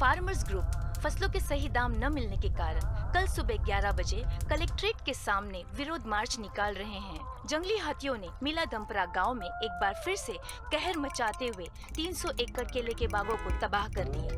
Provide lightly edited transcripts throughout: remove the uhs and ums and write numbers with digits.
Farmers group फसलों के सही दाम न मिलने के कारण कल सुबह 11 बजे कलेक्ट्रेट के सामने विरोध मार्च निकाल रहे हैं। जंगली हाथियों ने मिलादमपरा गांव में एक बार फिर से कहर मचाते हुए 300 एकड़ केले के बागों को तबाह कर दिया।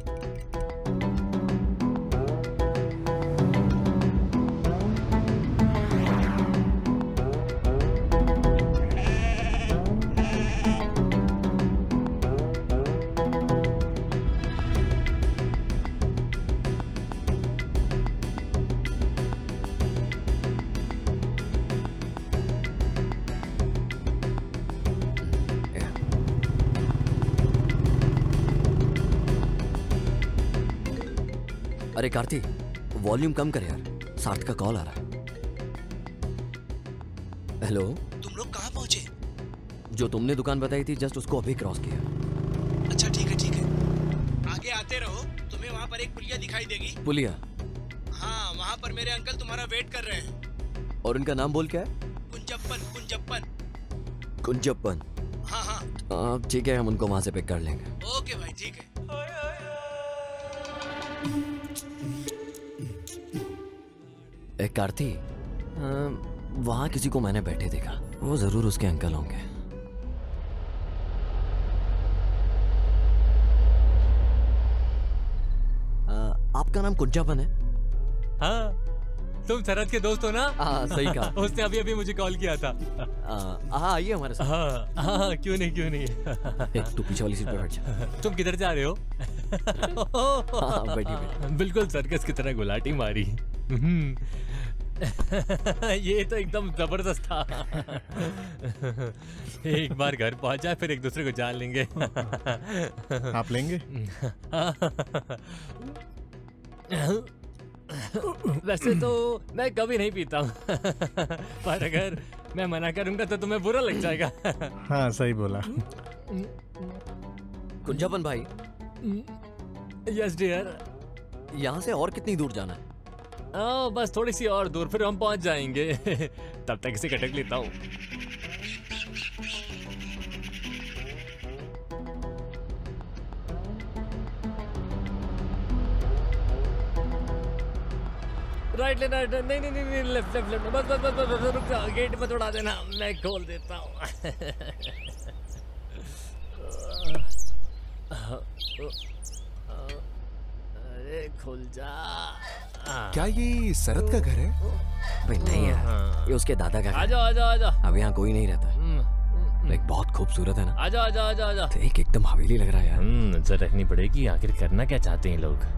अरे कार्ती, वॉल्यूम कम कर यार, सार्थ का कॉल आ रहा है। हेलो, तुम लोग कहाँ पहुँचे? जो तुमने दुकान बताई थी जस्ट उसको अभी क्रॉस किया। अच्छा ठीक है ठीक है, आगे आते रहो, तुम्हें वहाँ पर एक पुलिया दिखाई देगी। पुलिया? हाँ, वहाँ पर मेरे अंकल तुम्हारा वेट कर रहे हैं। और उनका नाम बोल क्या है? कुंजप्पन। कुंजप्पन। कुंजप्पन? हाँ हाँ ठीक है, हम उनको वहाँ से पिक कर लेंगे। ओके भाई, ठीक है। एक कार्ती, वहाँ किसी को मैंने बैठे देखा, वो जरूर उसके अंकल होंगे। आपका नाम कुंजापन है? हाँ, तुम शरद के दोस्त हो ना? हाँ, सही कहा। उसने अभी अभी मुझे कॉल किया था। हाँ, आइए हमारे साथ। हाँ हाँ, क्यों नहीं क्यों नहीं। तू पीछे वाली सीट पर बैठ जा। तुम किधर जा रहे हो? हाँ, बैठिए। बिल्कुल सर्कस की तरह गुलाटी मारी। ये तो एकदम जबरदस्त था। एक बार घर पहुंचा फिर एक दूसरे को जान लेंगे। आप लेंगे? वैसे तो मैं कभी नहीं पीता हूँ, पर अगर मैं मना करूंगा तो तुम्हें बुरा लग जाएगा। हाँ, सही बोला। कुंजापन भाई। Yes dear. यहाँ से और कितनी दूर जाना है? बस थोड़ी सी और दूर, फिर हम पहुंच जाएंगे। तब तक इसे कटक लेता हूँ। राइट लेना, नहीं नहीं नहीं, लेफ्ट लेफ्ट लेफ्ट, बस बस बस बस, रुक जाओ, गेट पर थोड़ा देना, मैं खोल देता हूँ। अरे खुल जा। क्या ये शरद का घर है? भाई नहीं यार, ये उसके दादा का घर है। आजा आजा आजा। अब यहाँ कोई नहीं रहता है। लाइक बहुत खूबसूरत है ना? आजा आजा आजा आजा। देख, एकदम हवेली लग रहा है यार। नजर रखनी पड़ेगी, आखिर करना क्या चाहते हैं लोग।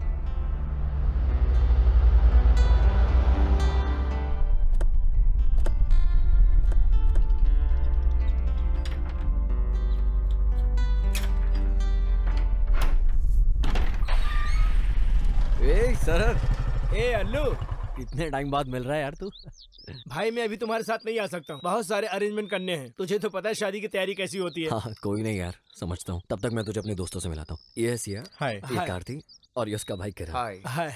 शरद। अल्लू, कितने टाइम बाद मिल रहा है यार तू? भाई मैं अभी तुम्हारे साथ नहीं आ सकता हूँ, बहुत सारे अरेंजमेंट करने हैं। तुझे तो पता है शादी की तैयारी कैसी होती है। हाँ, कोई नहीं यार, समझता हूँ। तब तक मैं तुझे अपने दोस्तों से मिलाता हूँ। ये सिया, ये कार्ती और ये उसका भाई किरण। हाय।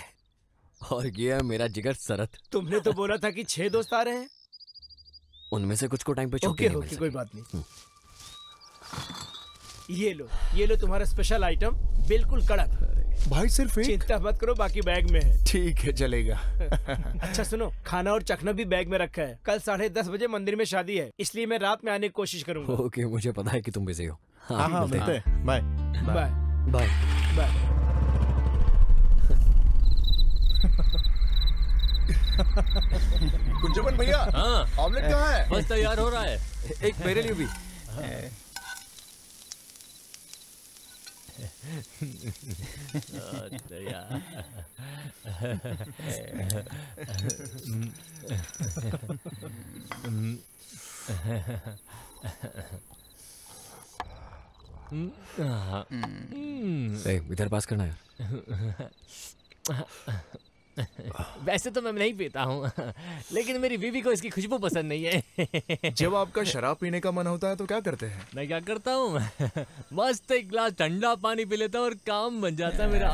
और ये है मेरा जिगर शरद। तुमने तो बोला था कि 6 दोस्त आ रहे हैं। उनमें से कुछ को टाइम पे छुट्टी नहीं मिल सकी। कोई बात नहीं। ये लो तुम्हारा स्पेशल आइटम, बिल्कुल कड़क। भाई सिर्फ एक? चिंता मत करो, बाकी बैग में है। ठीक है, चलेगा। अच्छा सुनो, खाना और चखना भी बैग में रखा है। कल 10:30 बजे मंदिर में शादी है, इसलिए मैं रात में आने की कोशिश करूंगा। ओके, मुझे पता है कि तुम बिजी हो। हाँ, मिलते हैं। Bye bye bye bye. Kunjpan भैया, ऑमलेट कहाँ है? बस तैयार हो रहा है। एक मेरे लिए भी। इधर पास करना यार। वैसे तो मैं नहीं पीता हूँ, लेकिन मेरी बीवी को इसकी खुशबू पसंद नहीं है। जब आपका शराब पीने का मन होता है तो क्या करते हैं? मैं क्या करता हूँ, मस्त एक गिलास ठंडा पानी पी लेता हूँ और काम बन जाता है मेरा।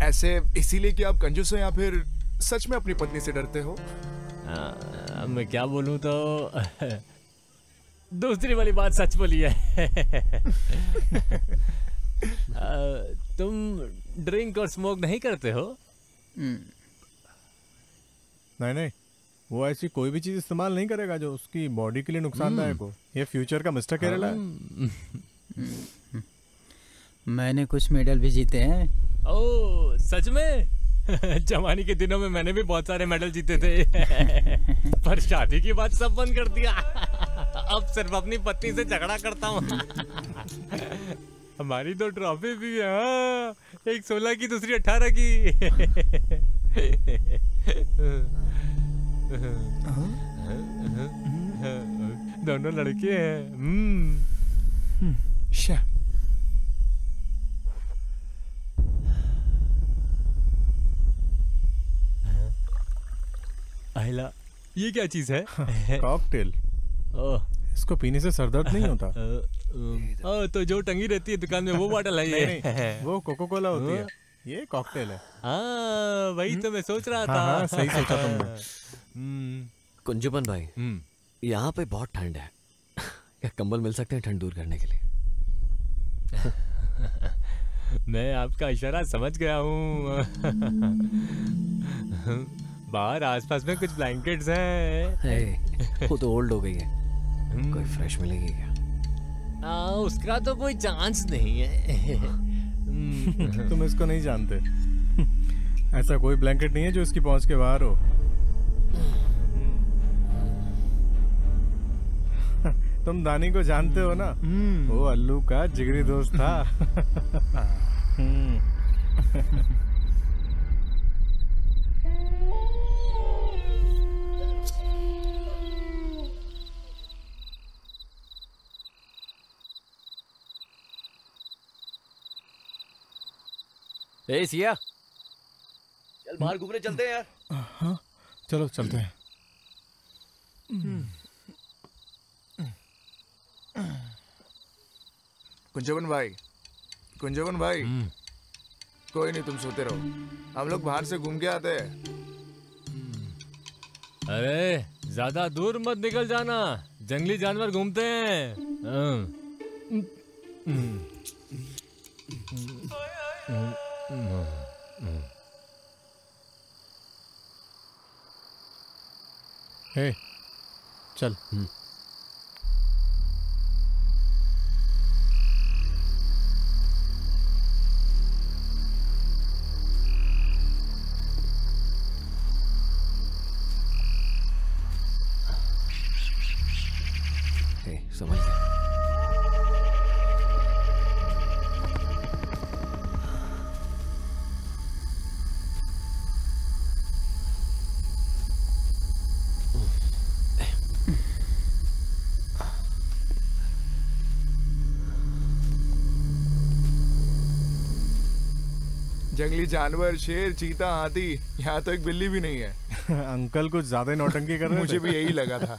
ऐसे इसीलिए कि आप कंजूस हो या फिर सच में अपनी पत्नी से डरते हो? मैं क्या बोलूँ तो दूसरी वाली बात सच बोली है। तुम ड्रिंक और स्मोक नहीं करते हो? नहीं नहीं, वो ऐसी कोई भी चीज इस्तेमाल नहीं करेगा जो उसकी बॉडी के लिए नुकसानदायक हो। ये फ्यूचर का मिस्टर केरला है। मैंने कुछ मेडल भी जीते हैं। ओह सच में? जवानी के दिनों में मैंने भी बहुत सारे मेडल जीते थे। पर शादी की बात सब बंद कर दिया। अब सिर्फ अपनी पत्नी से झगड़ा करता हूँ। हमारी 2 ट्रॉफी भी है, हाँ। एक 16 की, दूसरी 18 की। दोनों लड़के हैं। आहिला, ये क्या चीज है? कॉकटेल। इसको पीने से सर दर्द नहीं होता। तो जो टंगी रहती है दुकान में वो बॉटल है ये? नहीं, वो कोको कोला होती है, ये कॉकटेल है। हाँ वही तो मैं सोच रहा था। हाँ, सही सोचा तुमने। कुंजुबन भाई, यहाँ पे बहुत ठंड है। क्या कंबल मिल सकते हैं ठंड दूर करने के लिए? मैं आपका इशारा समझ गया हूँ। बाहर आसपास में कुछ ब्लैंकेट्स हैं। वो तो ओल्ड हो गई है, कोई फ्रेश मिलेगी क्या? उसका तो कोई चांस नहीं है। तुम इसको नहीं जानते। ऐसा कोई ब्लैंकेट नहीं है जो इसकी पहुंच के बाहर हो। तुम दानी को जानते हो ना? वो अल्लू का जिगरी दोस्त था। ए सिया, चल बाहर घूमने चलते हैं यार। हाँ चलो चलते हैं। कुंजवन भाई, कुंजवन भाई, कोई नहीं, तुम सोते रहो, हम लोग बाहर से घूम के आते हैं। अरे ज्यादा दूर मत निकल जाना, जंगली जानवर घूमते हैं। हे, चल। समझ गया। जंगली जानवर, शेर, चीता, हाथी, यहाँ तो एक बिल्ली भी नहीं है। अंकल कुछ ज्यादा ही नौटंकी कर रहे थे। मुझे भी यही लगा था।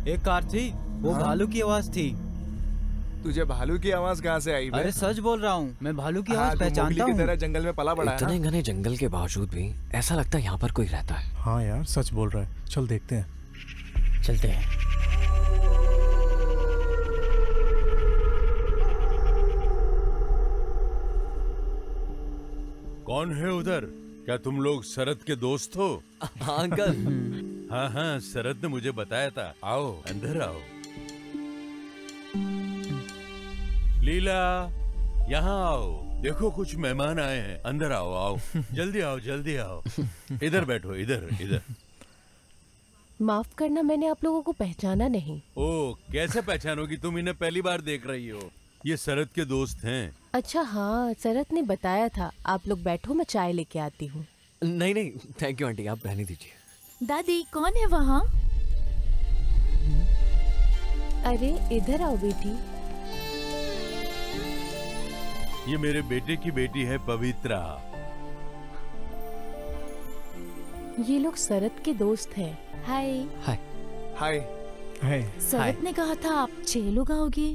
एक कार थी, वो भालू की आवाज थी। तुझे भालू की आवाज कहाँ से आई? अरे सच बोल रहा हूँ, मैं भालू की आवाज पहचानता हूँ। हूँ। जंगल में पला बड़ा है। इतने घने जंगल के बावजूद भी ऐसा लगता है यहाँ पर कोई रहता है। हाँ यार सच बोल रहा है, चल देखते हैं। चलते हैं। कौन है उधर? क्या तुम लोग शरद के दोस्त हो? हाँ अंकल। हाँ हाँ, शरद ने मुझे बताया था। आओ अंदर आओ। लीला, यहाँ आओ। देखो कुछ मेहमान आए हैं। अंदर आओ, आओ जल्दी आओ, जल्दी आओ। इधर बैठो, इधर इधर। माफ करना, मैंने आप लोगों को पहचाना नहीं। ओ, कैसे पहचानोगी? तुम इन्हें पहली बार देख रही हो। ये शरद के दोस्त हैं। अच्छा हाँ, शरद ने बताया था। आप लोग बैठो, मैं चाय लेके आती हूँ। नहीं नहीं, थैंक यू आंटी, आप रहने दीजिए। दादी कौन है वहाँ? अरे इधर आओ बेटी। ये मेरे बेटे की बेटी है पवित्रा। ये लोग शरद के दोस्त हैं। हाय हाय हाय हाय। शरद ने कहा था आप 6 लोग आओगे।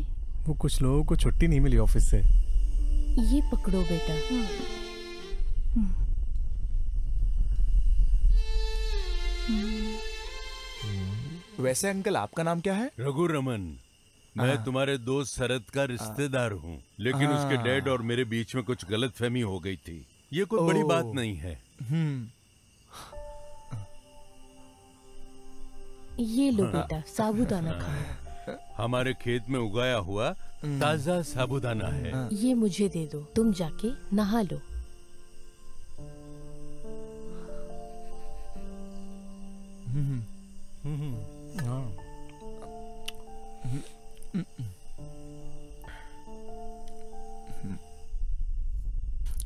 वो कुछ लोगों को छुट्टी नहीं मिली ऑफिस से। ये पकड़ो बेटा। वैसे अंकल आपका नाम क्या है? रघुरमन। मैं तुम्हारे दोस्त शरद का रिश्तेदार हूँ, लेकिन उसके डैड और मेरे बीच में कुछ गलतफहमी हो गई थी। ये कोई बड़ी बात नहीं है। ये लो बेटा, साबूदाना खाओ। हमारे खेत में उगाया हुआ ताजा साबूदाना है। ये मुझे दे दो, तुम जाके नहा लो।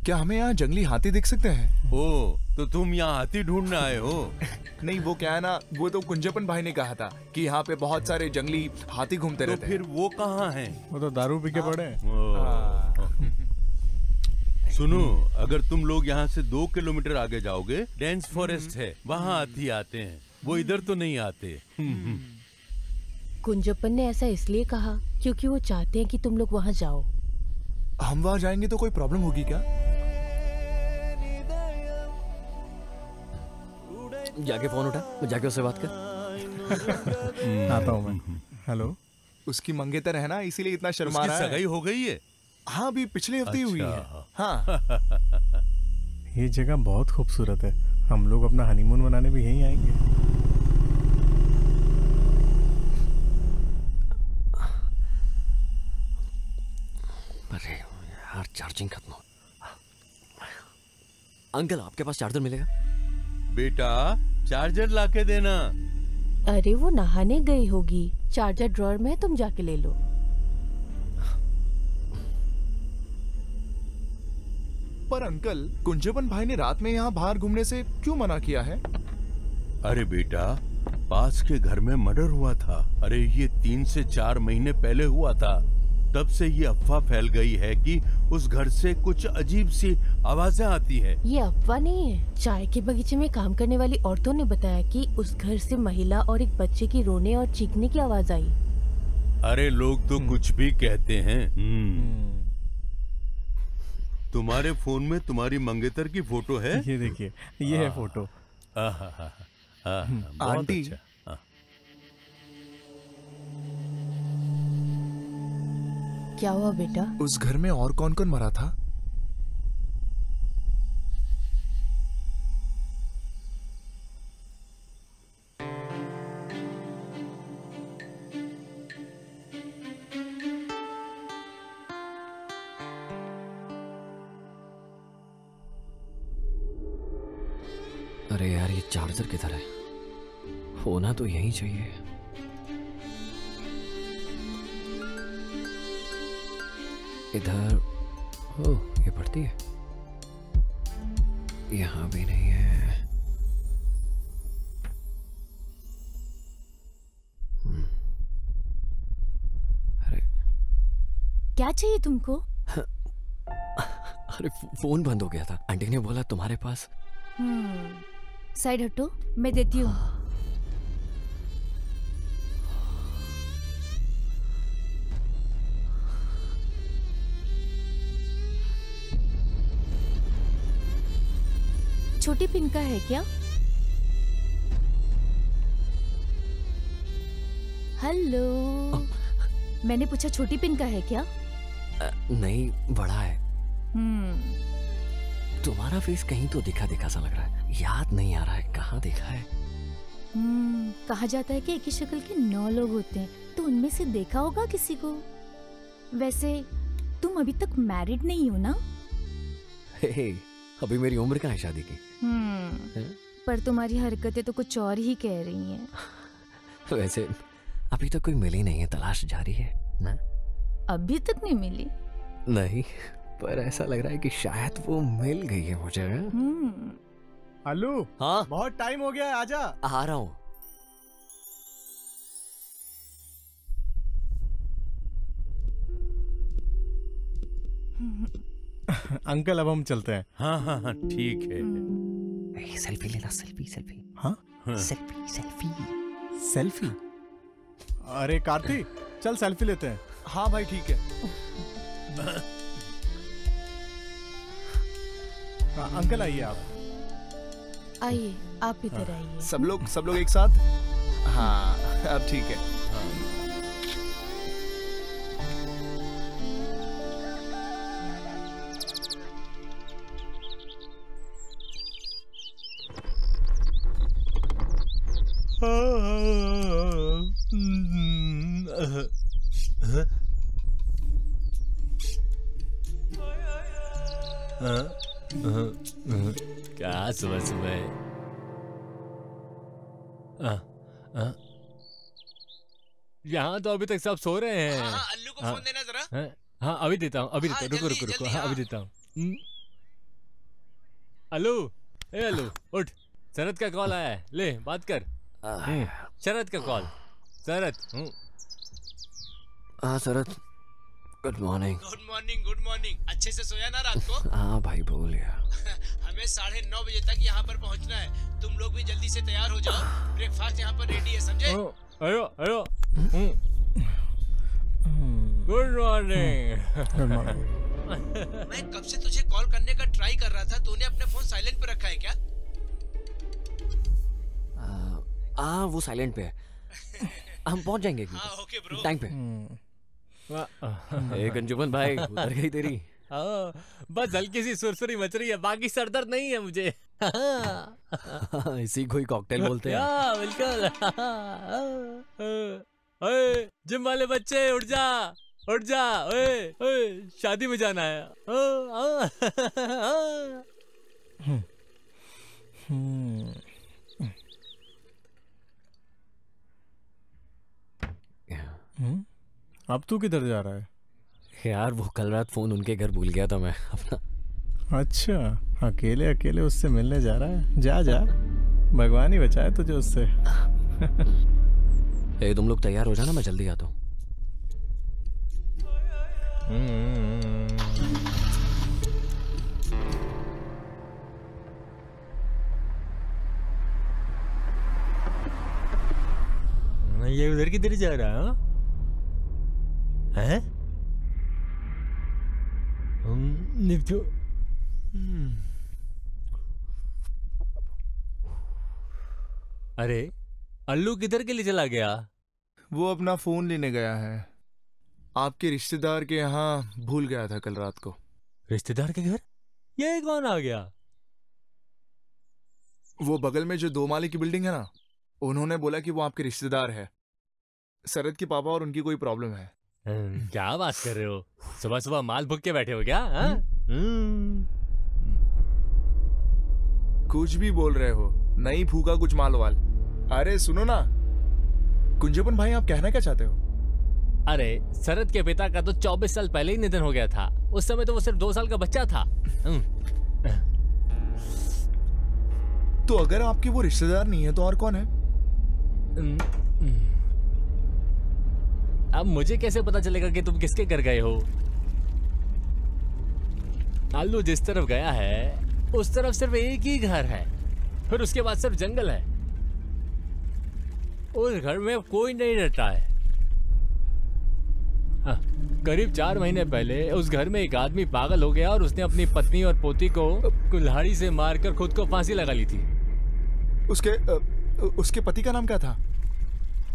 क्या हमें यहाँ जंगली हाथी दिख सकते हैं? ओ, तो तुम यहाँ हाथी ढूंढने आए हो? नहीं, वो क्या है ना, वो तो कुंजपन भाई ने कहा था कि यहाँ पे बहुत सारे जंगली हाथी घूमते रहते हैं। फिर वो कहाँ हैं? वो तो दारू पी के पड़े। सुनो, अगर तुम लोग यहाँ से 2 किलोमीटर आगे जाओगे, डेंस फॉरेस्ट है, वहाँ हाथी आते हैं। वो इधर तो नहीं आते। कुंजपन ने ऐसा इसलिए कहा क्योंकि वो चाहते हैं कि तुम लोग वहाँ जाओ। हम वहाँ जाएंगे तो कोई प्रॉब्लम होगी क्या? जाके फोन उठा, जाके उससे बात कर। आता हूँ मैं। हेलो। उसकी मंगेतर है ना, इसीलिए इतना शर्मा रहा है। सगाई हो गई है? हाँ, अभी पिछले हफ्ते ही हुई है। हाँ। ये जगह बहुत खूबसूरत है, हम लोग अपना हनीमून मनाने भी यहीं आएंगे। अरे यार, चार्जिंग खत्म हो। अंकल, आपके पास चार्जर मिलेगा? बेटा, चार्जर लाके देना। अरे वो नहाने गई होगी, चार्जर ड्रॉअर में है, तुम जाके ले लो। पर अंकल, कुंजपन भाई ने रात में यहाँ बाहर घूमने से क्यों मना किया है? अरे बेटा, पास के घर में मर्डर हुआ था। अरे ये 3 से 4 महीने पहले हुआ था। तब से ये अफवाह फैल गई है कि उस घर से कुछ अजीब सी आवाजें आती है। ये अफवाह नहीं है, चाय के बगीचे में काम करने वाली औरतों ने बताया कि उस घर से महिला और एक बच्चे की रोने और चीखने की आवाज आई। अरे लोग तो कुछ भी कहते हैं। तुम्हारे फोन में तुम्हारी मंगेतर की फोटो है? ये देखिए, ये है फोटो। आंटी, क्या हुआ बेटा? उस घर में और कौन कौन मरा था? अरे यार, ये चार्जर किधर है? होना तो यहीं चाहिए। इधर। ओह, ये पड़ती है। यहाँ भी नहीं है। अरे क्या चाहिए तुमको? अरे फोन बंद हो गया था। आंटी ने बोला तुम्हारे पास। साइड हटो, मैं देती हूँ। छोटी पिन का है क्या? हेलो, मैंने पूछा छोटी पिन का है क्या? नहीं, बड़ा है। तुम्हारा फेस कहीं तो दिखा दिखा सा लग रहा है। याद नहीं आ रहा है, कहाँ देखा है? कहा जाता है कि एक ही शक्ल के 9 लोग होते हैं, तो उनमें से देखा होगा किसी को। वैसे तुम अभी तक मैरिड नहीं हो ना? हे, अभी मेरी उम्र कहाँ है शादी की? पर तुम्हारी हरकतें तो कुछ और ही कह रही हैं। वैसे अभी तक कोई मिली नहीं है, तलाश जारी है ना? अभी तक नहीं मिली? नहीं, पर ऐसा लग रहा है कि शायद वो मिल गई है मुझे। आलू, हाँ, बहुत टाइम हो गया है, आजा। आ रहा हूँ। अंकल, अब हम चलते हैं। हाँ हाँ हाँ, ठीक है। सेल्फी लेना, सेल्फी सेल्फी। हाँ, सेल्फी सेल्फी सेल्फी। अरे कार्ति, चल सेल्फी लेते हैं। हाँ भाई, ठीक है। अंकल आइए, आप आइए, आप इधर आइए। सब लोग एक साथ। हाँ अब ठीक है। क्या सुबह सुबह। यहाँ तो अभी तक सब सो रहे हैं। हाँ, अल्लू को फोन देना जरा। हाँ अभी देता हूँ, अभी देता हूँ, रुको रुको रुको, हाँ अभी देता हूँ। अल्लू, ए अल्लू उठ, शरद का कॉल आया है, ले बात कर। शरद का कॉल। शरद। हाँ Sharad, good morning. Good morning, good morning. अच्छे से सोया ना रात को? हाँ भाई बोल यार। हमें 9:30 बजे तक यहाँ पर पहुँचना है। तुम लोग भी जल्दी से तैयार हो जाओ, ब्रेकफास्ट यहाँ पर रेडी है, समझे? अयो अयो। Good morning. मैं कब से तुझे कॉल करने का ट्राई कर रहा था, तूने अपने फोन साइलेंट पे रखा है क्या? वो साइलेंट पे है। हम पहुंच जाएंगे ओके ब्रो। टाइम पे। गंजूमन भाई उतर गई तेरी। बस हल्की सी सुरसुरी मच रही है, बाकी सरदर्द नहीं है मुझे। इसी को ही कॉकटेल बोलते हैं। बिल्कुल। ओए जिम वाले बच्चे उठ जा, उठ जा। ओए ओए शादी में जाना है। अब तू किधर जा रहा है? यार वो कल रात फोन उनके घर भूल गया था मैं अपना। अच्छा, अकेले अकेले उससे मिलने जा रहा है? जा जा, भगवान ही बचाए तुझे उससे। तुम लोग तैयार हो जाना, मैं जल्दी आता हूँ। ये उधर किधर जा रहा है? निपटो। अरे अल्लू किधर के लिए चला गया? वो अपना फोन लेने गया है। आपके रिश्तेदार के यहाँ भूल गया था कल रात को। रिश्तेदार के घर? ये कौन आ गया? वो बगल में जो 2 माले की बिल्डिंग है ना, उन्होंने बोला कि वो आपके रिश्तेदार है। शरद के पापा और उनकी कोई प्रॉब्लम है। क्या बात कर रहे हो? सुबह सुबह माल भुग के बैठे हो क्या? कुछ भी बोल रहे हो, नहीं फूका कुछ माल वाल। अरे सुनो ना कुंजपन भाई, आप कहना क्या चाहते हो? अरे शरद के पिता का तो 24 साल पहले ही निधन हो गया था। उस समय तो वो सिर्फ 2 साल का बच्चा था। तो अगर आपके वो रिश्तेदार नहीं है तो और कौन है? अब मुझे कैसे पता चलेगा कि तुम किसके घर गए हो? आलू जिस तरफ गया है उस तरफ सिर्फ एक ही घर है, फिर उसके बाद सिर्फ जंगल है। उस घर में कोई नहीं रहता है। करीब 4 महीने पहले उस घर में एक आदमी पागल हो गया और उसने अपनी पत्नी और पोती को कुल्हाड़ी से मारकर खुद को फांसी लगा ली थी। उसके पति का नाम क्या था?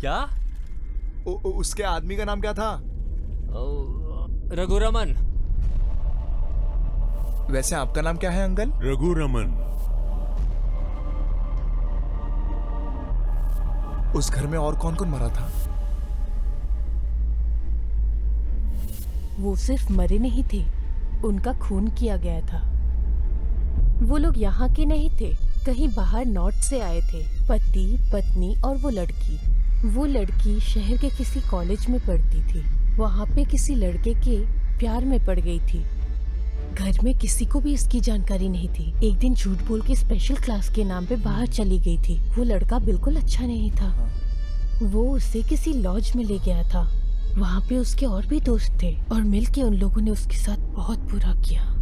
क्या? उसके आदमी का नाम क्या था? रघुरमन। वैसे आपका नाम क्या है अंकल? रघुरमन। उस घर में और कौन कौन मरा था? वो सिर्फ मरे नहीं थे, उनका खून किया गया था। वो लोग यहाँ के नहीं थे, कहीं बाहर नॉर्थ से आए थे। पति, पत्नी और वो लड़की। वो लड़की शहर के किसी कॉलेज में पढ़ती थी। वहाँ पे किसी लड़के के प्यार में पड़ गई थी। घर में किसी को भी इसकी जानकारी नहीं थी। एक दिन झूठ बोल के स्पेशल क्लास के नाम पे बाहर चली गई थी। वो लड़का बिल्कुल अच्छा नहीं था। वो उसे किसी लॉज में ले गया था। वहाँ पे उसके और भी दोस्त थे और मिलके उन लोगों ने उसके साथ बहुत बुरा किया।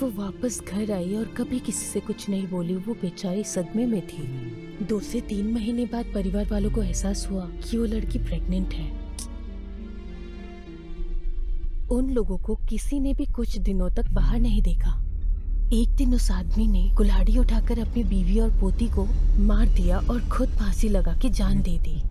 वो वापस घर आई और कभी किसी से कुछ नहीं बोली। वो बेचारी सदमे में थी। 2 से 3 महीने बाद परिवार वालों को एहसास हुआ कि वो लड़की प्रेग्नेंट है। उन लोगों को किसी ने भी कुछ दिनों तक बाहर नहीं देखा। एक दिन उस आदमी ने कुल्हाड़ी उठाकर अपनी बीवी और पोती को मार दिया और खुद फांसी लगा के जान दे दी।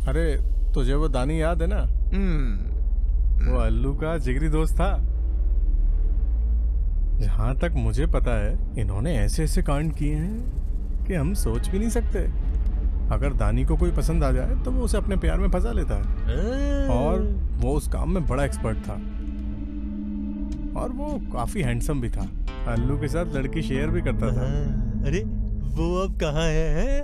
अरे तुझे वो दानी याद है ना? वो अल्लू का जिगरी दोस्त था। जहां तक मुझे पता है इन्होंने ऐसे ऐसे कांड किए हैं कि हम सोच भी नहीं सकते। अगर दानी को कोई पसंद आ जाए तो वो उसे अपने प्यार में फंसा लेता है। और वो उस काम में बड़ा एक्सपर्ट था और वो काफी हैंडसम भी था। अल्लू के साथ लड़की शेयर भी करता था। अरे वो अब कहाँ है?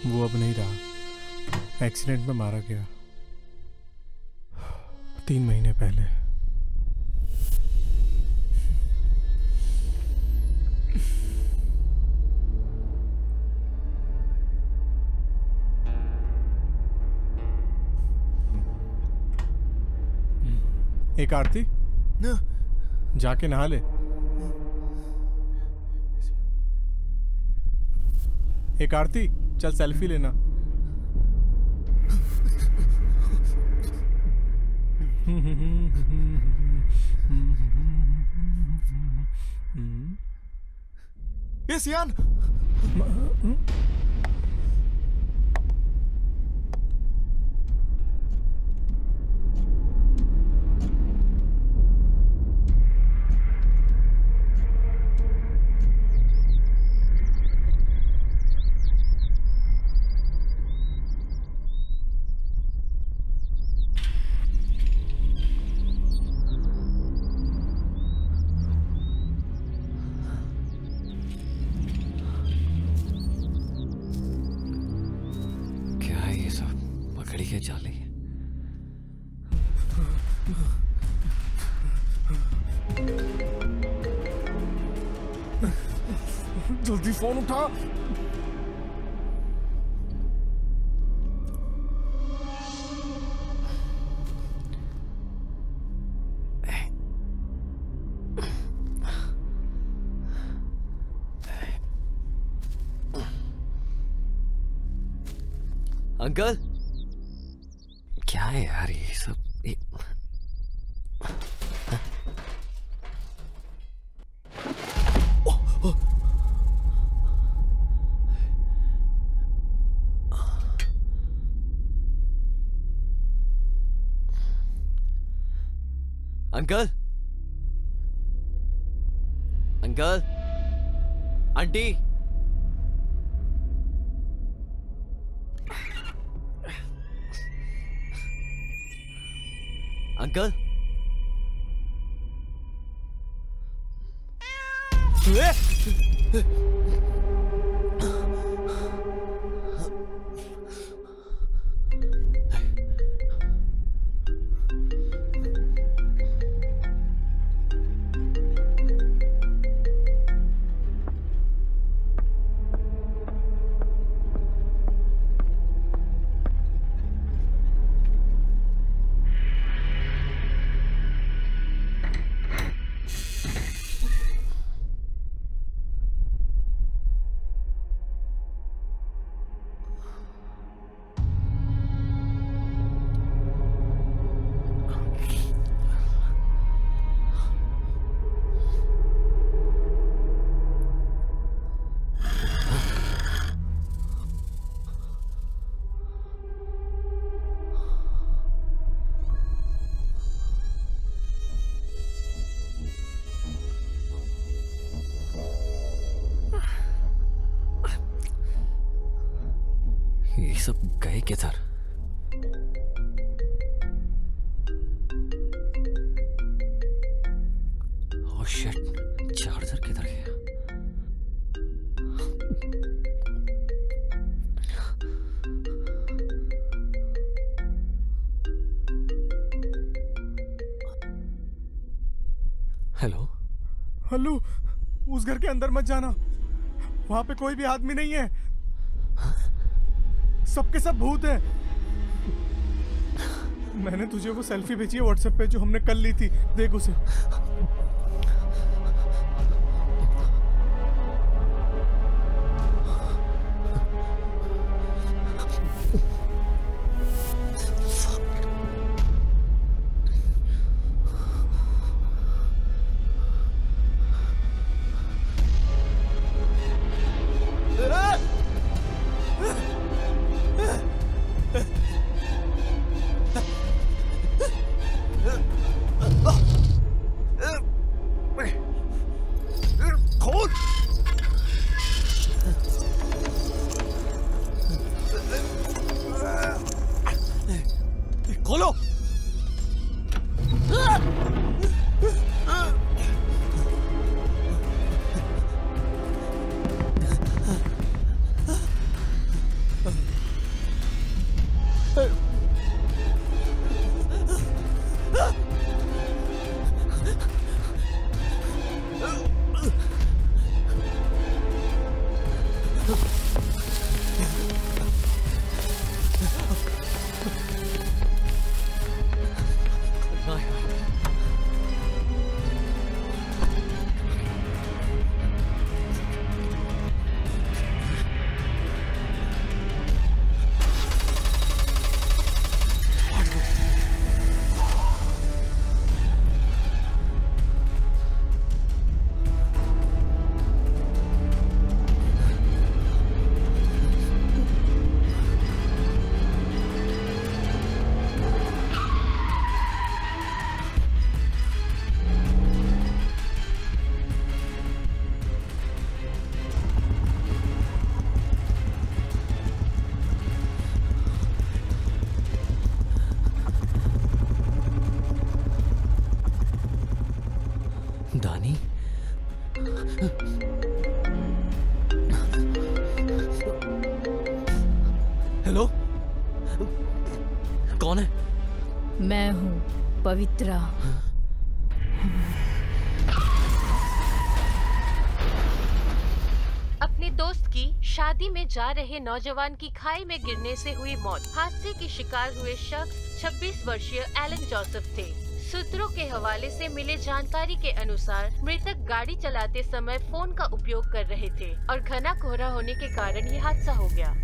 वो अब नहीं रहा, एक्सीडेंट में मारा गया 3 महीने पहले। एक आरती जाके नहा ले। एक आरती चल सेल्फी लेना। ये सियान जल्दी फोन उठा। अंकल क्या है यार ये सब? अंकल, अंकल, आंटी, अंकल, ये सब गए किधर? ओह शिट, चार्जर किधर गया? हेलो हल्लू, उस घर के अंदर मत जाना, वहां पे कोई भी आदमी नहीं है। सबके सब भूत हैं। मैंने तुझे वो सेल्फी भेजी है व्हाट्सएप पे जो हमने कल ली थी, देख उसे। खोलो। दानी, हेलो, कौन है? मैं हूँ पवित्रा। अपने दोस्त की शादी में जा रहे नौजवान की खाई में गिरने से हुई मौत। हादसे की शिकार हुए शख्स 26 वर्षीय एलन जोसेफ थे। सूत्रों के हवाले से मिले जानकारी के अनुसार मृतक गाड़ी चलाते समय फोन का उपयोग कर रहे थे और घना कोहरा होने के कारण ये हादसा हो गया।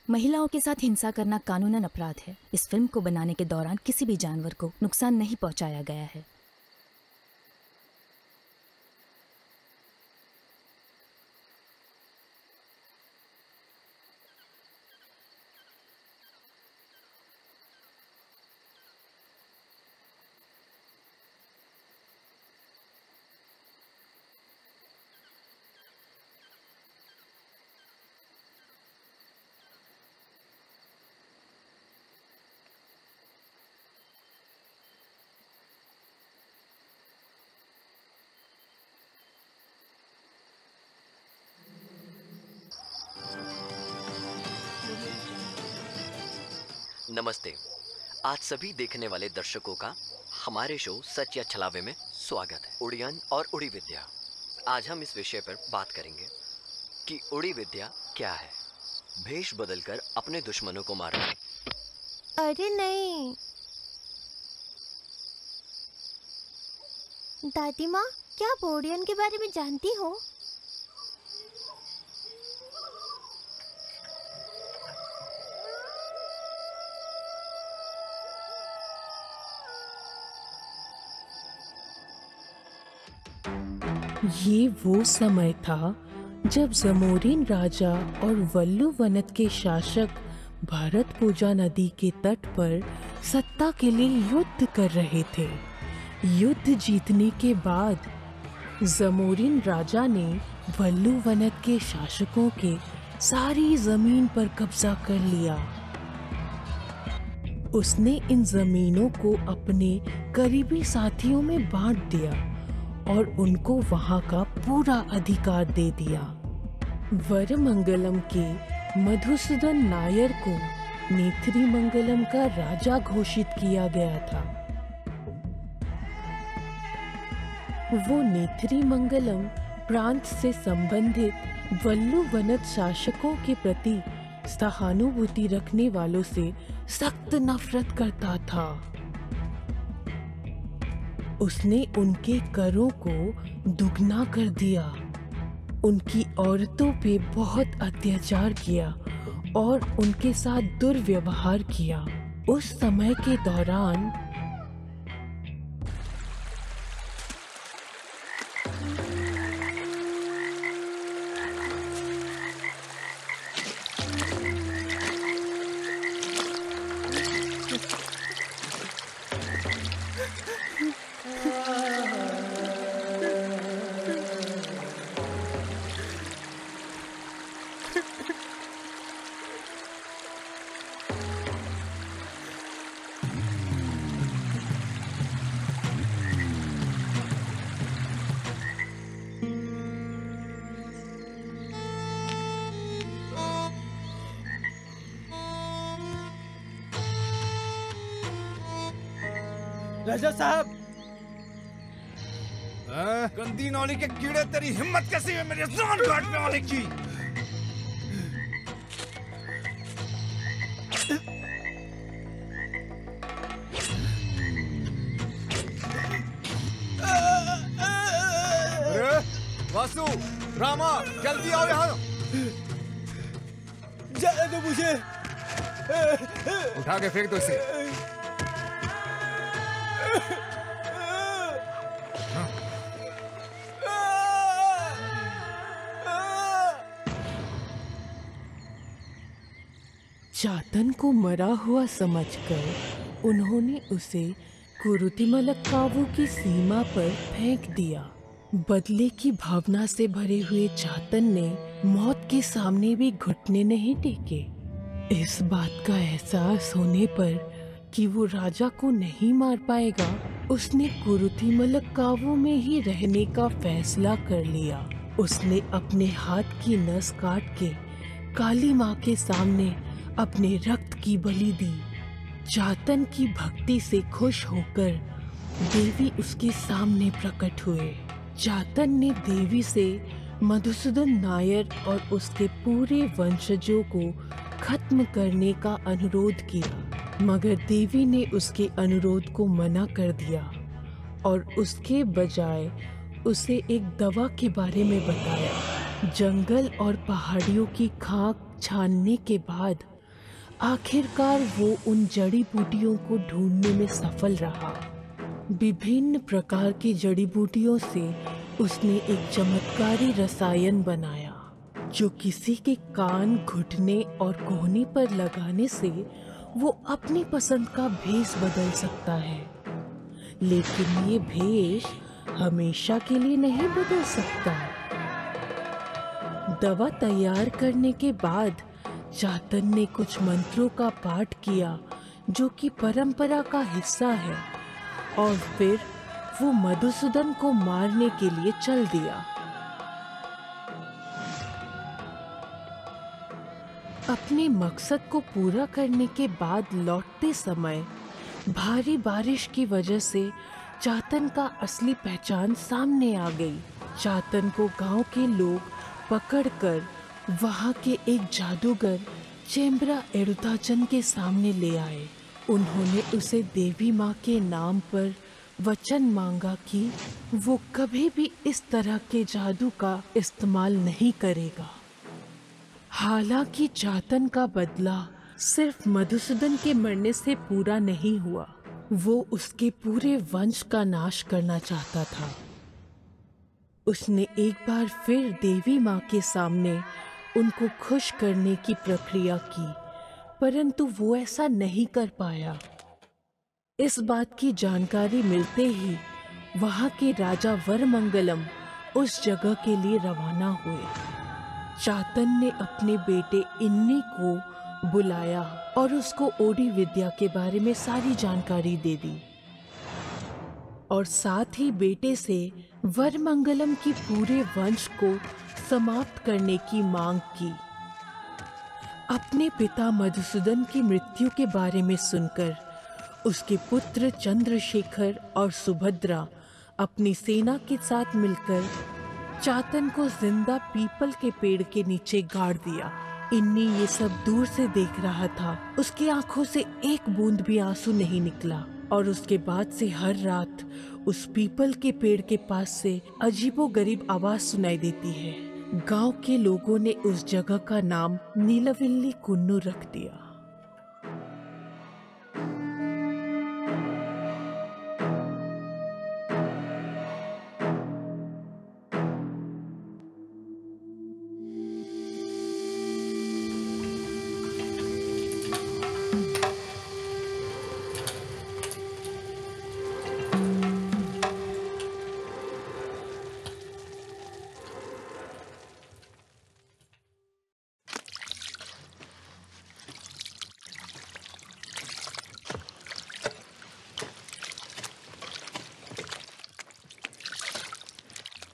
महिलाओं के साथ हिंसा करना कानूनन अपराध है। इस फिल्म को बनाने के दौरान किसी भी जानवर को नुकसान नहीं पहुंचाया गया है। नमस्ते। आज सभी देखने वाले दर्शकों का हमारे शो सच या छलावे में स्वागत है। उड़ियन और उड़ी विद्या। आज हम इस विषय पर बात करेंगे कि उड़ी विद्या क्या है। भेष बदलकर अपने दुश्मनों को मारना। अरे नहीं दादी माँ, क्या आप उड़ियन के बारे में जानती हो? ये वो समय था जब जमोरिन राजा और वल्लु वनत के शासक भारत पूजा नदी के तट पर सत्ता के लिए युद्ध कर रहे थे। युद्ध जीतने के बाद जमोरिन राजा ने वल्लु वनत के शासकों के सारी जमीन पर कब्जा कर लिया। उसने इन जमीनों को अपने करीबी साथियों में बांट दिया और उनको वहां का पूरा अधिकार दे दिया। वरमंगलम के मधुसूदन नायर को नेत्रीमंगलम का राजा घोषित किया गया था। वो नेत्रीमंगलम प्रांत से संबंधित वल्लु वनत शासकों के प्रति सहानुभूति रखने वालों से सख्त नफरत करता था। उसने उनके करों को दुगना कर दिया, उनकी औरतों पे बहुत अत्याचार किया और उनके साथ दुर्व्यवहार किया। उस समय के दौरान राजा साहब, गंदी नौली के कीड़े, तेरी हिम्मत कैसी है मेरी जान काटने वाले की? वासु, रामा, जल्दी आओ यहाँ। जाने दो मुझे। उठा के फेंक दो इसे। चातन को मरा हुआ समझकर उन्होंने उसे कुरुतिमलक्कावु की सीमा पर फेंक दिया। बदले की भावना से भरे हुए चातन ने मौत के सामने भी घुटने नहीं टेके। इस बात का एहसास होने पर कि वो राजा को नहीं मार पाएगा, उसने कुरुतिमलक्कावु में ही रहने का फैसला कर लिया। उसने अपने हाथ की नस काट के काली माँ के सामने अपने रक्त की बलि दी। चातन की भक्ति से खुश होकर देवी उसके सामने प्रकट हुए। चातन ने देवी से मधुसूदन नायर और उसके पूरे वंशजों को खत्म करने का अनुरोध किया, मगर देवी ने उसके अनुरोध को मना कर दिया और उसके बजाय उसे एक दवा के बारे में बताया। जंगल और पहाड़ियों की खाक छानने के बाद आखिरकार वो उन जड़ी बूटियों को ढूंढने में सफल रहा। विभिन्न प्रकार की जड़ी बूटियों से उसने एक चमत्कारी रसायन बनाया जो किसी के कान, घुटने और कोहनी पर लगाने से वो अपनी पसंद का भेष बदल सकता है, लेकिन ये भेष हमेशा के लिए नहीं बदल सकता। दवा तैयार करने के बाद चातन ने कुछ मंत्रों का पाठ किया जो कि परंपरा का हिस्सा है, और फिर वो मधुसूदन को मारने के लिए चल दिया। अपने मकसद को पूरा करने के बाद लौटते समय भारी बारिश की वजह से चातन का असली पहचान सामने आ गई। चातन को गांव के लोग पकड़कर वहां के एक जादूगर चेम्बरा एडुताचन के सामने ले आए। उन्होंने उसे देवी माँ के नाम पर वचन मांगा कि वो कभी भी इस तरह के जादू का इस्तेमाल नहीं करेगा। हालांकि चातन का बदला सिर्फ मधुसूदन के मरने से पूरा नहीं हुआ, वो उसके पूरे वंश का नाश करना चाहता था। उसने एक बार फिर देवी माँ के सामने उनको खुश करने की प्रक्रिया की, परंतु वो ऐसा नहीं कर पाया। इस बात की जानकारी मिलते ही वहाँ के राजा वरमंगलम उस जगह के लिए रवाना हुए। चातन ने अपने बेटे इन्नी को बुलाया और उसको ओडी विद्या के बारे में सारी जानकारी दे दी, और साथ ही बेटे से वरमंगलम की पूरे वंश को समाप्त करने की मांग की। अपने पिता मधुसूदन की मृत्यु के बारे में सुनकर उसके पुत्र चंद्रशेखर और सुभद्रा अपनी सेना के साथ मिलकर चातन को जिंदा पीपल के पेड़ के नीचे गाड़ दिया। इन्नी ये सब दूर से देख रहा था। उसकी आंखों से एक बूंद भी आंसू नहीं निकला, और उसके बाद से हर रात उस पीपल के पेड़ के पास से अजीबोगरीब आवाज सुनाई देती है। गांव के लोगों ने उस जगह का नाम नीलविल्ली कुन्नू रख दिया।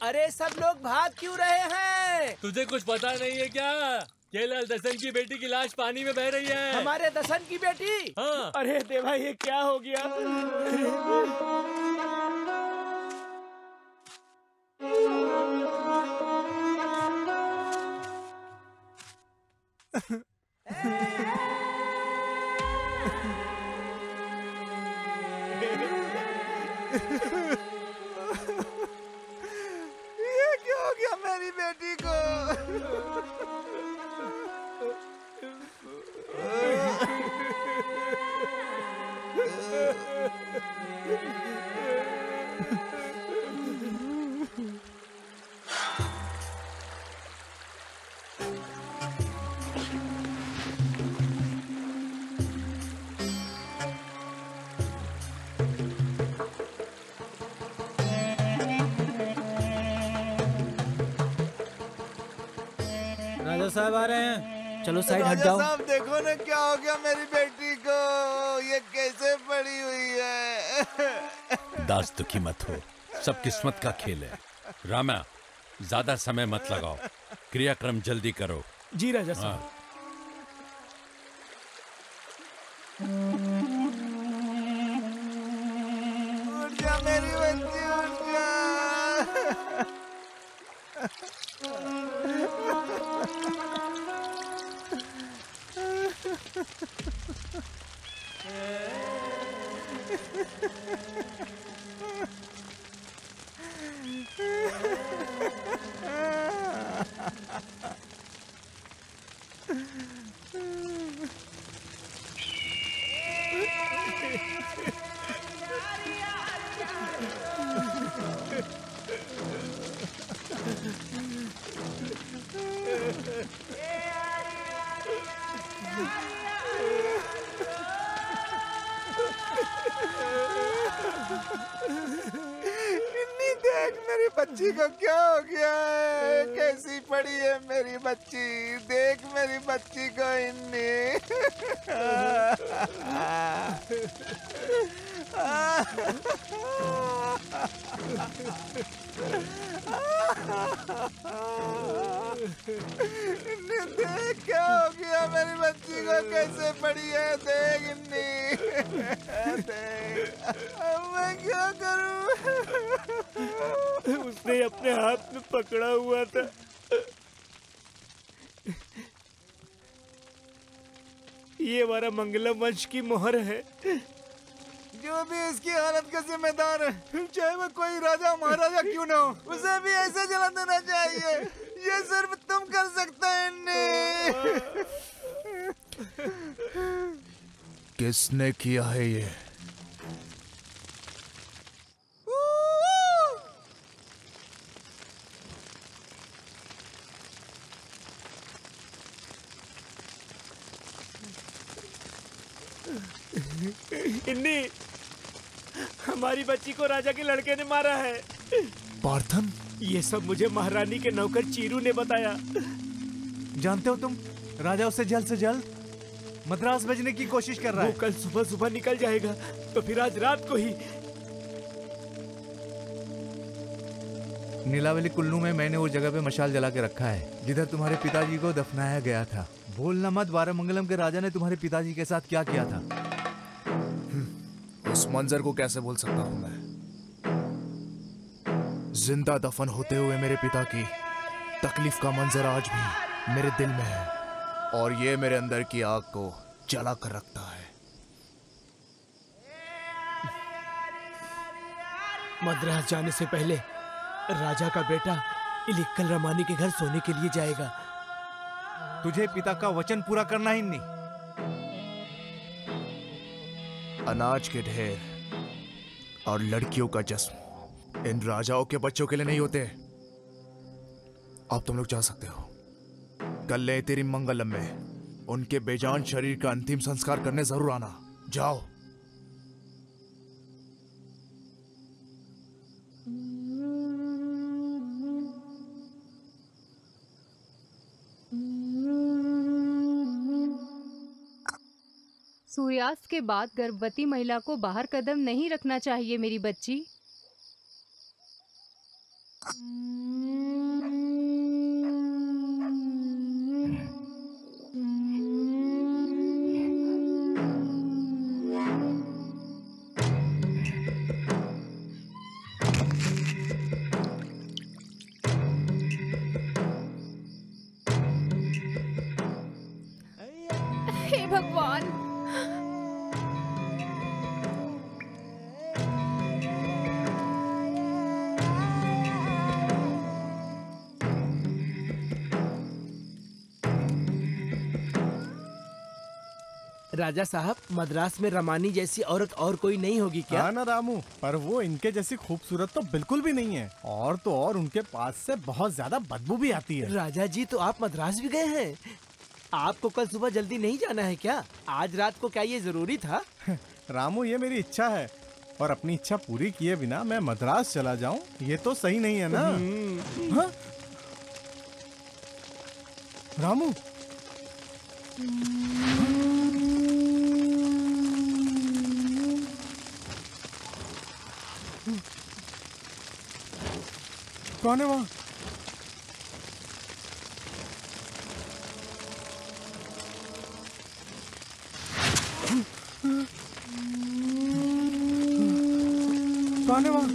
अरे सब लोग भाग क्यों रहे हैं? तुझे कुछ पता नहीं है क्या? केलाल दसन की बेटी की लाश पानी में बह रही है। हमारे दसन की बेटी? हाँ। अरे देवा, ये क्या हो गया? ये क्या हो गया मेरी बेटी को? राजा साहब आ रहे हैं, चलो साइड हट जाओ। राजा साहब देखो ना क्या हो गया मेरी बेटी को, ये कैसे पड़ी हुई है। दास दुखी मत हो, सब किस्मत का खेल है। रामा, ज्यादा समय मत लगाओ, क्रियाक्रम जल्दी करो। जी राजा साहब। उठ जा मेरी बच्ची, उठ जा। इन्नी देख मेरी बच्ची को क्या हो गया है, कैसी पड़ी है मेरी बच्ची, देख मेरी बच्ची को इन्नी। इन्नी देख क्या हो गया मेरी बच्ची को, कैसे पड़ी है, देख इन्नी, देख। अब मैं क्या करूं? उसने अपने हाथ में पकड़ा हुआ था। ये हमारा मंगलम वंश की मोहर है। जो भी इसकी हालत का जिम्मेदार है, चाहे वो कोई राजा महाराजा क्यों ना हो, उसे भी ऐसे जला देना चाहिए। ये सिर्फ तुम कर सकते हैं। किसने किया है ये? इन्नी, हमारी बच्ची को राजा के लड़के ने मारा है। पार्थन? ये सब मुझे महारानी के नौकर चीरू ने बताया। जानते हो तुम, राजा उससे जल्द मद्रास भेजने की कोशिश कर रहा है। वो कल सुबह सुबह निकल जाएगा, तो फिर आज रात को ही। नीलावली कुल्लू में मैंने वो जगह पे मशाल जला के रखा है जिधर तुम्हारे पिताजी को दफनाया गया था। भूलना मत वारामंगलम के राजा ने तुम्हारे पिताजी के साथ क्या किया था। उस मंजर को कैसे भूल सकता हूं मैं? जिंदा दफन होते हुए मेरे पिता की तकलीफ का मंजर आज भी मेरे दिल में है, और ये मेरे अंदर की आग को जला कर रखता है। मद्रास जाने से पहले राजा का बेटा इलिक्कल रमानी के घर सोने के लिए जाएगा। तुझे पिता का वचन पूरा करना ही नहीं। अनाज के ढेर और लड़कियों का जश्न इन राजाओं के बच्चों के लिए नहीं होते। अब तुम लोग जा सकते हो। कल ले तेरी मंगलम में उनके बेजान शरीर का अंतिम संस्कार करने जरूर आना। जाओ। सूर्यास्त के बाद गर्भवती महिला को बाहर कदम नहीं रखना चाहिए मेरी बच्ची। हे भगवान, राजा साहब, मद्रास में रमानी जैसी औरत और कोई नहीं होगी क्या? हाँ ना रामू, पर वो इनके जैसी खूबसूरत तो बिल्कुल भी नहीं है। और तो और उनके पास से बहुत ज्यादा बदबू भी आती है। राजा जी, तो आप मद्रास भी गए हैं? आपको कल सुबह जल्दी नहीं जाना है क्या? आज रात को क्या ये जरूरी था? रामू, ये मेरी इच्छा है, और अपनी इच्छा पूरी किए बिना मैं मद्रास चला जाऊं, ये तो सही नहीं है ना। हाँ? रामू, कौन है वहाँ? कौन है वहाँ?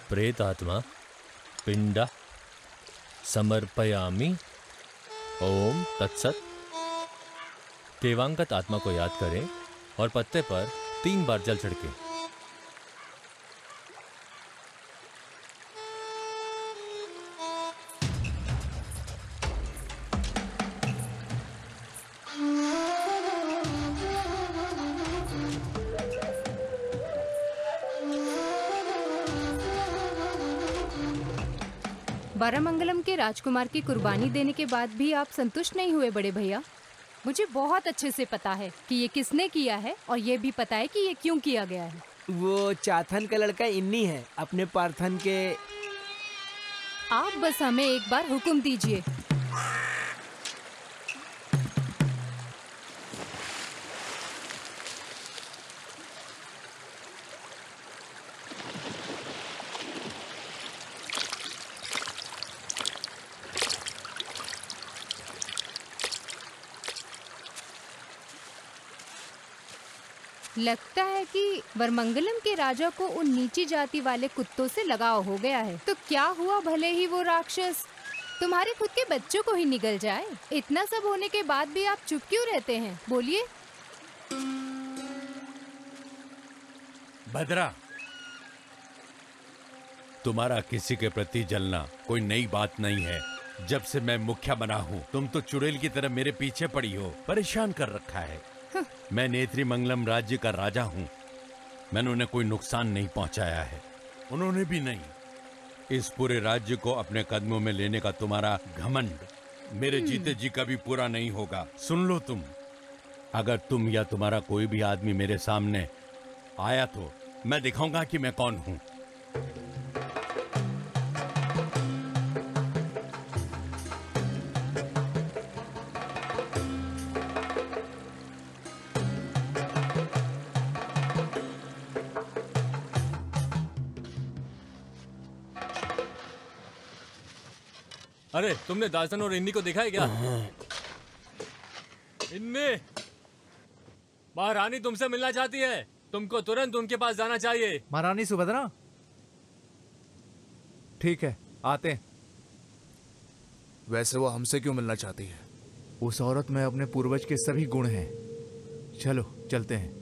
प्रेत आत्मा पिंडा समर्पयामि। ओम तत्सत। देवांगत आत्मा को याद करें और पत्ते पर 3 बार जल छिड़कें। बारामंगलम के राजकुमार की कुर्बानी देने के बाद भी आप संतुष्ट नहीं हुए बड़े भैया? मुझे बहुत अच्छे से पता है कि ये किसने किया है और ये भी पता है कि ये क्यों किया गया है। वो चाथन का लड़का इन्नी है, अपने पार्थन के। आप बस हमें एक बार हुक्म दीजिए। लगता है कि वरमंगलम के राजा को उन नीची जाति वाले कुत्तों से लगाव हो गया है। तो क्या हुआ, भले ही वो राक्षस तुम्हारे खुद के बच्चों को ही निगल जाए। इतना सब होने के बाद भी आप चुप क्यों रहते हैं? बोलिए। भद्रा, तुम्हारा किसी के प्रति जलना कोई नई बात नहीं है। जब से मैं मुखिया बना हूँ तुम तो चुड़ैल की तरह मेरे पीछे पड़ी हो, परेशान कर रखा है। मैं नेत्रीमंगलम राज्य का राजा हूँ, मैंने उन्हें कोई नुकसान नहीं पहुँचाया है, उन्होंने भी नहीं। इस पूरे राज्य को अपने कदमों में लेने का तुम्हारा घमंड मेरे जीते जी कभी पूरा नहीं होगा। सुन लो तुम, अगर तुम या तुम्हारा कोई भी आदमी मेरे सामने आया तो मैं दिखाऊंगा कि मैं कौन हूँ। अरे तुमने दासन और इन्नी को देखा है क्या? इन्नी, महारानी तुमसे मिलना चाहती है, तुमको तुरंत उनके पास जाना चाहिए। महारानी सुभद्रा, ठीक है आते हैं। वैसे वो हमसे क्यों मिलना चाहती है? उस औरत में अपने पूर्वज के सभी गुण हैं। चलो चलते हैं।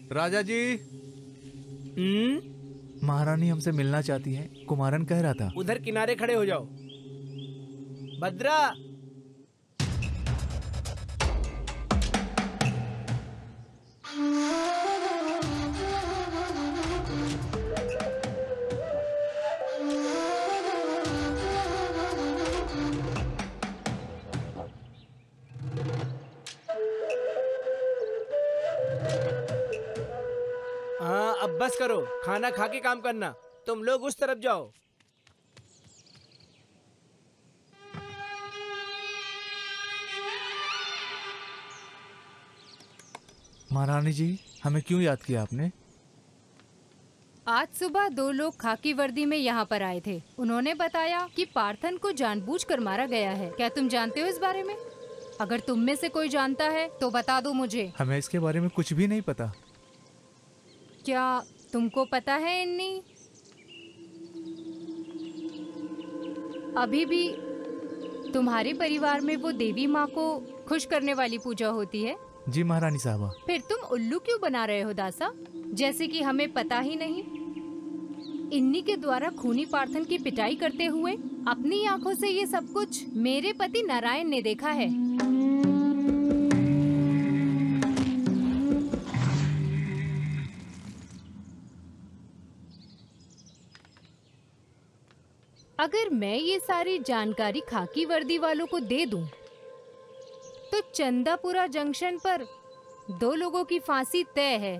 राजा जी, महारानी हमसे मिलना चाहती है, कुमारन कह रहा था। उधर किनारे खड़े हो जाओ। भद्रा, अब बस करो, खाना खा के काम करना। तुम लोग उस तरफ जाओ। महारानी जी, हमें क्यों याद किया आपने? आज सुबह 2 लोग खाकी वर्दी में यहाँ पर आए थे। उन्होंने बताया कि पार्थन को जानबूझकर मारा गया है। क्या तुम जानते हो इस बारे में? अगर तुम में से कोई जानता है तो बता दो मुझे। हमें इसके बारे में कुछ भी नहीं पता। क्या तुमको पता है इन्नी? अभी भी तुम्हारे परिवार में वो देवी माँ को खुश करने वाली पूजा होती है? जी महारानी साहबा। फिर तुम उल्लू क्यों बना रहे हो दासा, जैसे कि हमें पता ही नहीं? इन्नी के द्वारा खूनी पार्थन की पिटाई करते हुए अपनी आंखों से ये सब कुछ मेरे पति नारायण ने देखा है। अगर मैं ये सारी जानकारी खाकी वर्दी वालों को दे दूं, तो चंदापुरा जंक्शन पर 2 लोगों की फांसी तय है।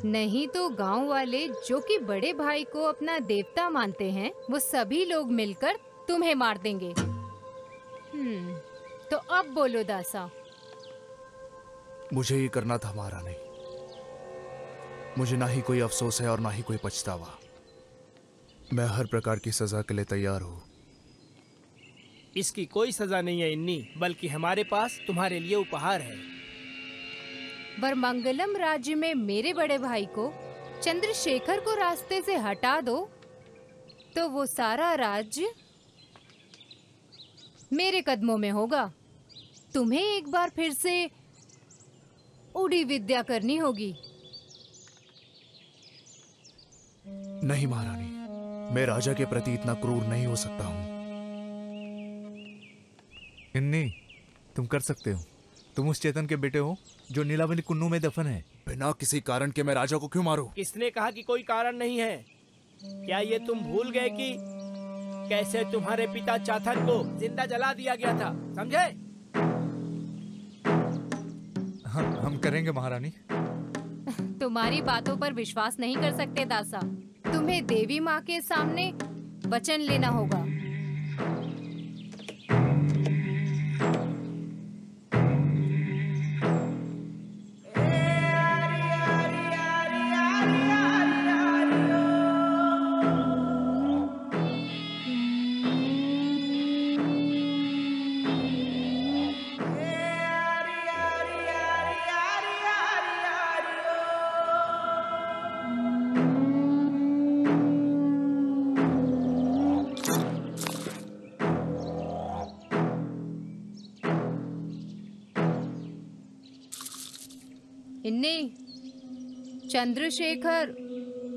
नहीं तो गांव वाले जो कि बड़े भाई को अपना देवता मानते हैं, वो सभी लोग मिलकर तुम्हें मार देंगे। तो अब बोलो दासा। मुझे ये करना था महारानी। मुझे ना ही कोई अफसोस है और ना ही कोई पछतावा। मैं हर प्रकार की सजा के लिए तैयार हूँ। इसकी कोई सजा नहीं है इन्नी, बल्कि हमारे पास तुम्हारे लिए उपहार है। वरमंगलम राज्य में मेरे बड़े भाई को, चंद्रशेखर को रास्ते से हटा दो तो वो सारा राज्य मेरे कदमों में होगा। तुम्हें एक बार फिर से उड़ी विद्या करनी होगी। नहीं महारानी, मैं राजा के प्रति इतना क्रूर नहीं हो सकता हूँ। इन्नी, तुम कर सकते हो। तुम उस चेतन के बेटे हो जो नीलावनी कुन्नू में दफन है। बिना किसी कारण के मैं राजा को क्यों मारूं? किसने कहा कि कोई कारण नहीं है? क्या ये तुम भूल गए कि कैसे तुम्हारे पिता चाथन को जिंदा जला दिया गया था? समझे? हम करेंगे महारानी। तुम्हारी बातों पर विश्वास नहीं कर सकते दासा। तुम्हें देवी माँ के सामने वचन लेना होगा। चंद्रशेखर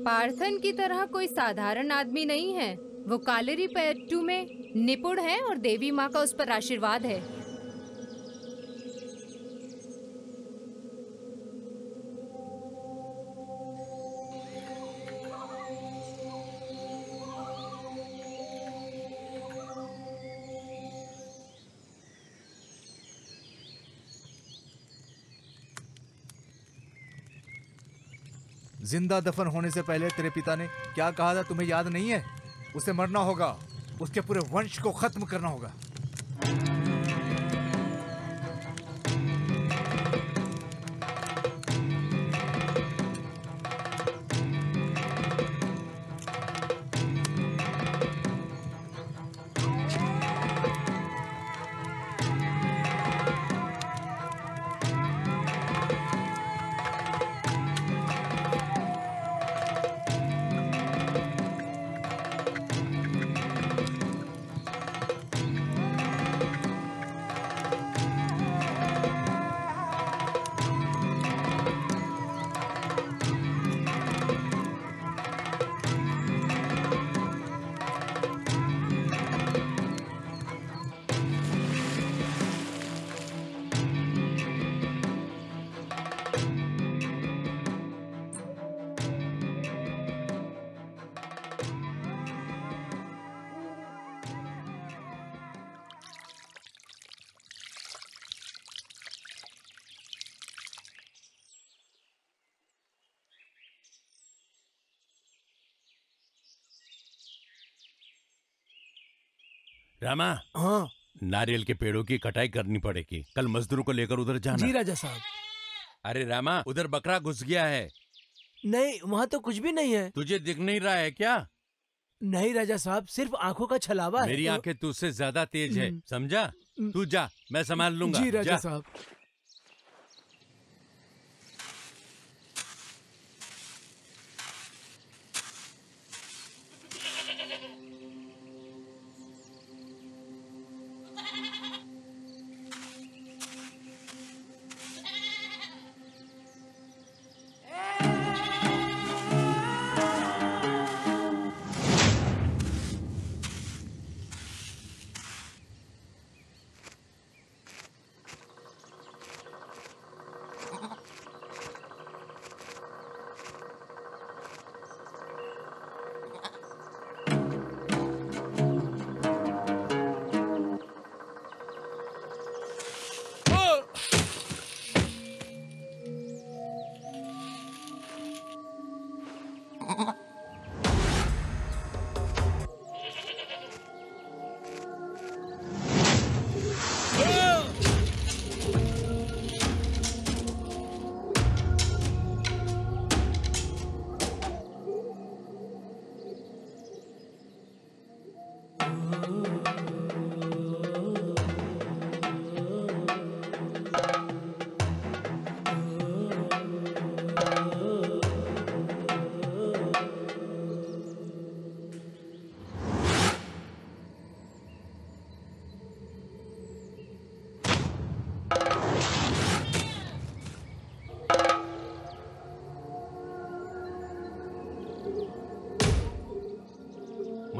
पार्थन की तरह कोई साधारण आदमी नहीं है। वो कालेरी पैट्टू में निपुण है और देवी माँ का उस पर आशीर्वाद है। जिंदा दफन होने से पहले तेरे पिता ने क्या कहा था, तुम्हें याद नहीं है? उसे मरना होगा, उसके पूरे वंश को खत्म करना होगा। रामा, हाँ, नारियल के पेड़ों की कटाई करनी पड़ेगी। कल मजदूरों को लेकर उधर जाना। जी राजा साहब। अरे रामा, उधर बकरा घुस गया है। नहीं, वहाँ तो कुछ भी नहीं है। तुझे दिख नहीं रहा है क्या? नहीं राजा साहब, सिर्फ आंखों का छलावा है। मेरी आंखें तुझसे ज्यादा तेज है, समझा? तू जा, मैं संभाल लूंगा। जी राजा साहब।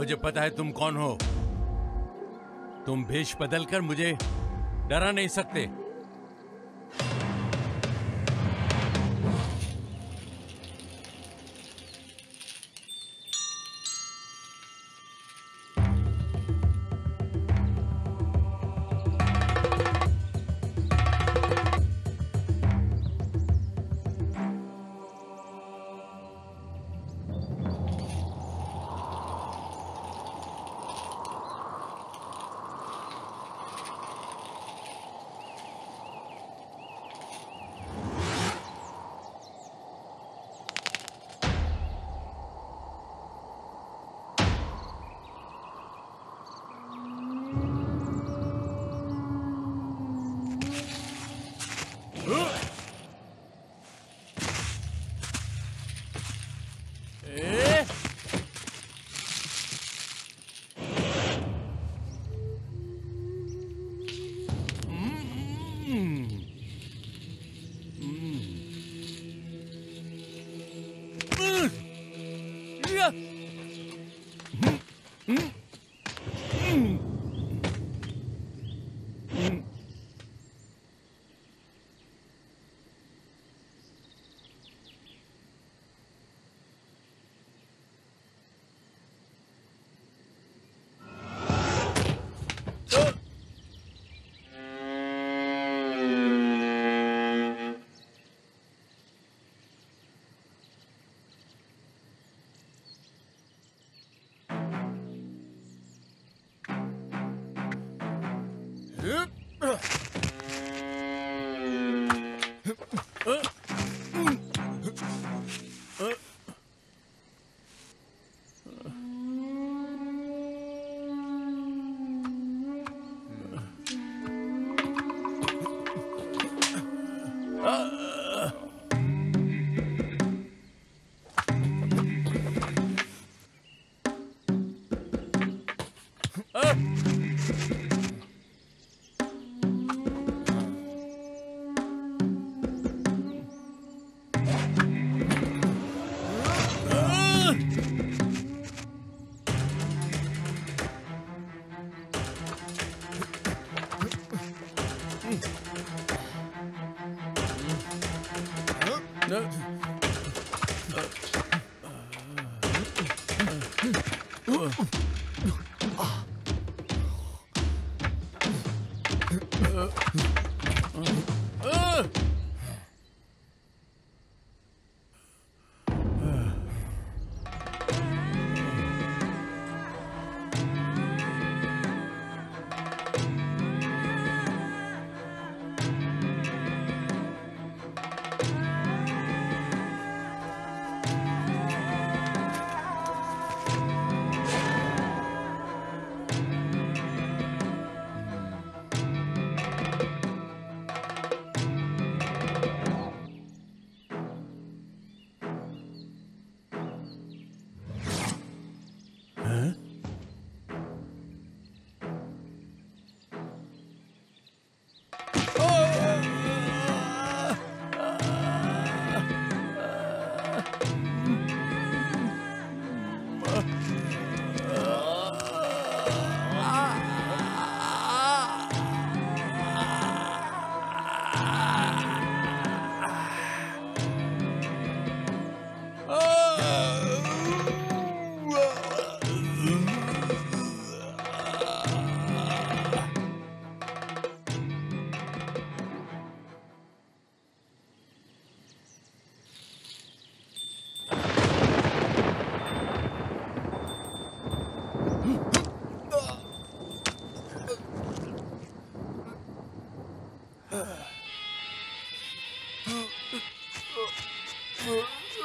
मुझे पता है तुम कौन हो। तुम भेष बदलकर मुझे डरा नहीं सकते।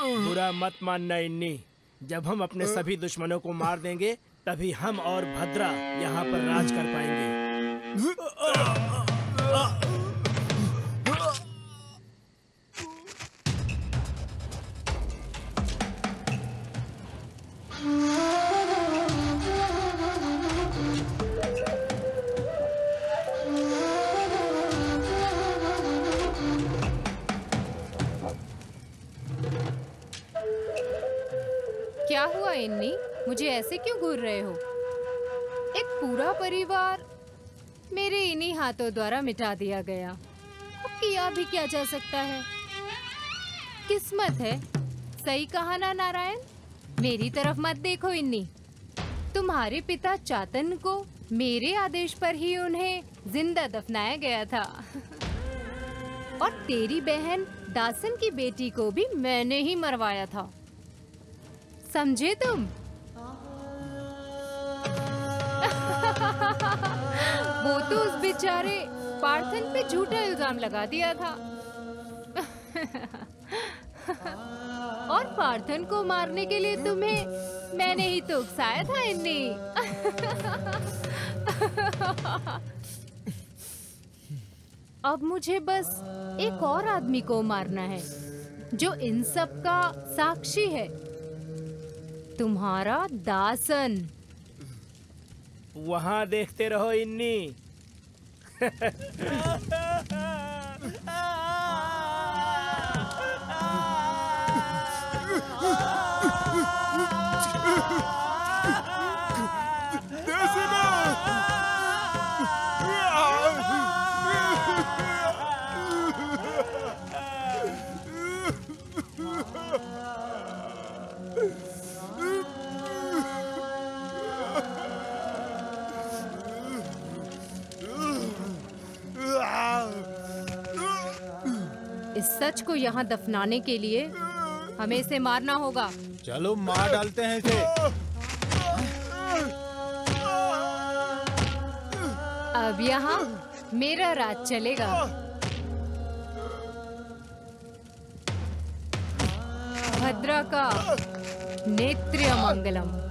बुरा मत मानना इन्नी, जब हम अपने सभी दुश्मनों को मार देंगे तभी हम और भद्रा यहाँ पर राज कर पाएंगे। क्या हुआ इन्नी? मुझे ऐसे क्यों घूर रहे हो? एक पूरा परिवार मेरे इन्हीं हाथों द्वारा मिटा दिया गया। अब किया भी क्या जा सकता है? किस्मत है। सही कहा ना नारायण? मेरी तरफ मत देखो इन्हीं। तुम्हारे पिता चातन को मेरे आदेश पर ही उन्हें जिंदा दफनाया गया था। और तेरी बहन दासन की बेटी को भी मैंने ही मरवाया था। समझे तुम? वो तो उस बेचारे पार्थन पे झूठा इल्जाम लगा दिया था। और पार्थन को मारने के लिए तुम्हें मैंने ही तो उकसाया था इन्हीं। अब मुझे बस एक और आदमी को मारना है जो इन सब का साक्षी है। तुम्हारा दासन। वहाँ देखते रहो इन्नी। इस सच को यहाँ दफनाने के लिए हमें इसे मारना होगा। चलो मार डालते हैं इसे। अब यहाँ मेरा राज चलेगा। भद्रा का नेत्र्य मंगलम।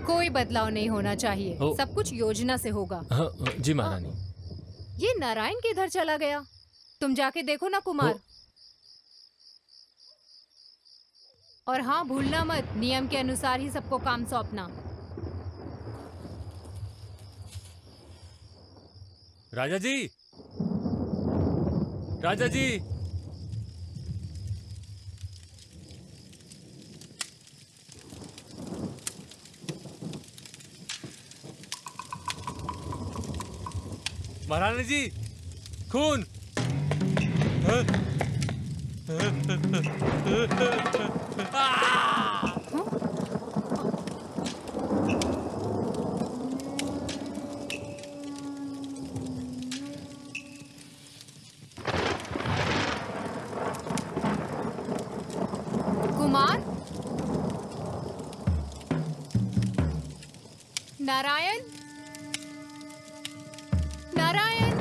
कोई बदलाव नहीं होना चाहिए। सब कुछ योजना से होगा। जी महारानी। ये नारायण किधर चला गया? तुम जाके देखो ना कुमार। और हाँ, भूलना मत, नियम के अनुसार ही सबको काम सौंपना। राजा जी, राजा जी। महारानी जी, खून। कुमार, नारायण, नारायण।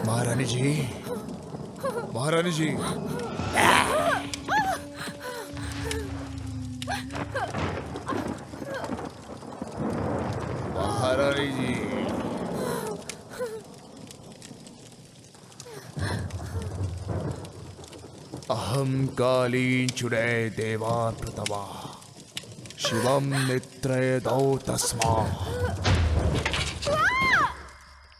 महारानी जी, महारानी जी। महारानी जी। ओम कालीन चुरे देवा प्रतमा शिवम नित्रय दो तस्मा।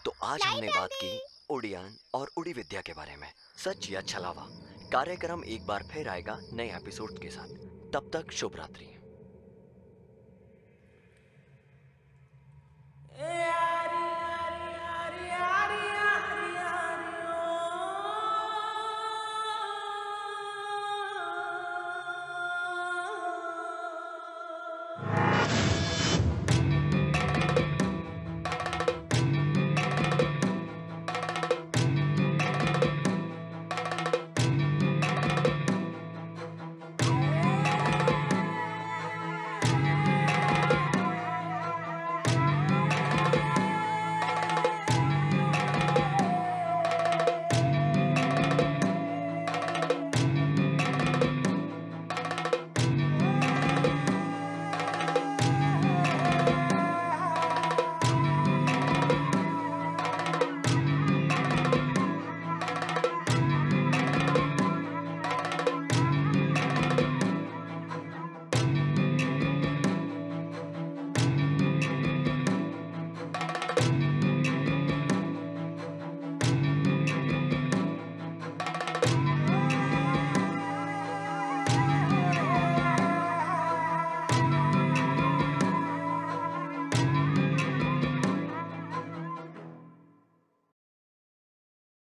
तो आज हमने बात की उड़ियान और उड़ी विद्या के बारे में। सच या छलावा कार्यक्रम एक बार फिर आएगा नए एपिसोड के साथ। तब तक शुभ रात्रि।